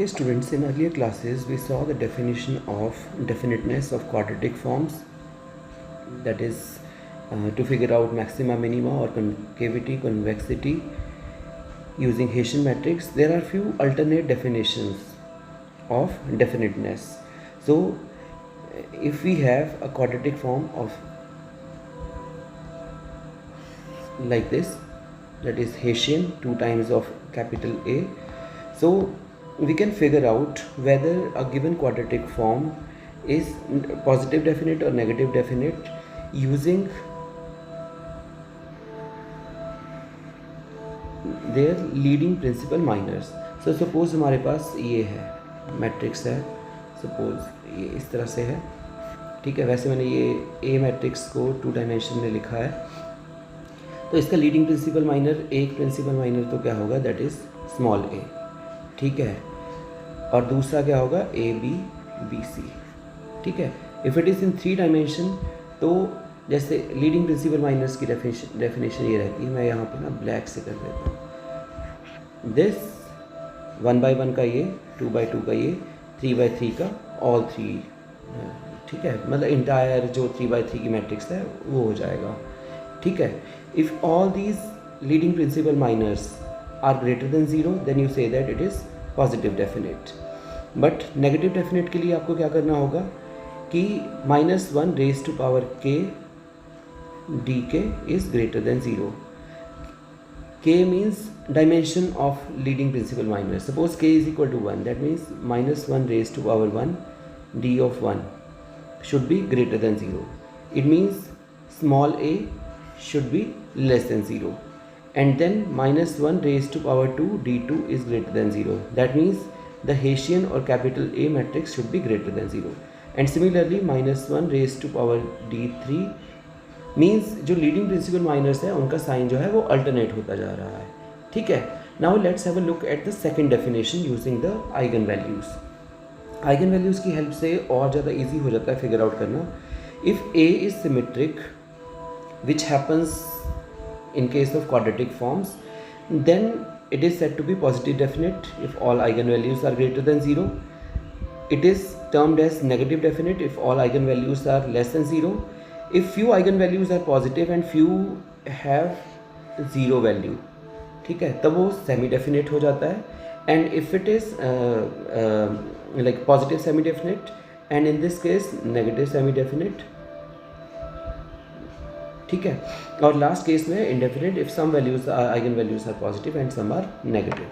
Okay, students, in earlier classes we saw the definition of definiteness of quadratic forms, that is to figure out maxima, minima or concavity, convexity using Hessian matrix. There are few alternate definitions of definiteness. So if we have a quadratic form of like this, that is Hessian 2 times of capital A, so we can figure out whether a given quadratic form is positive definite or negative definite using their leading principal minors. So suppose हमारे पास ये है matrix है, suppose ये इस तरह से है, ठीक है। वैसे मैंने ये ए मैट्रिक्स को 2 डायमेंशन में लिखा है, तो इसका लीडिंग प्रिंसिपल माइनर, एक प्रिंसिपल माइनर तो क्या होगा, दैट इज़ स्मॉल ए, ठीक है। और दूसरा क्या होगा, ए बी बी सी, ठीक है। If it is in 3 dimension, तो जैसे लीडिंग प्रिंसिपल माइनर्स की डेफिनेशन ये रहती है, मैं यहाँ पे ना ब्लैक से कर देता हूँ। दिस 1 by 1 का ये, 2 by 2 का ये, 3 by 3 का ऑल 3, ठीक है। मतलब इंटायर जो 3 by 3 की मैट्रिक्स है वो हो जाएगा, ठीक है। If all these leading principal minors are greater than 0, then you say that it is positive definite. But negative definite के लिए आपको क्या करना होगा कि -1 raised to power k dk is greater than 0. K means dimension of leading principal minor. Suppose k is equal to 1, that means -1 raised to power 1 d of 1 should be greater than 0. It means small a should be less than 0. And then -1 raised to power 2 d2 is greater than 0. That means the Hessian or capital A matrix should be greater than 0. And similarly -1 raised to power d3 means जो leading principal minors है उनका sign जो है वो alternate होता जा रहा है, ठीक है। Now let's have a look at the second definition using the eigen values. Eigen values की हेल्प से और ज़्यादा ईजी हो जाता है फिगर आउट करना। If A is symmetric, which happens in case of quadratic forms, then it is said to be positive definite if all eigenvalues are greater than 0. It is termed as negative definite if all eigenvalues are less than 0. If few eigenvalues are positive and few have 0 value, ठीक है, तब वो semi definite हो जाता है। And if it is like positive semi definite, and in this case negative semi definite, ठीक है। और लास्ट केस में indefinite if some values eigen values are positive and some are negative.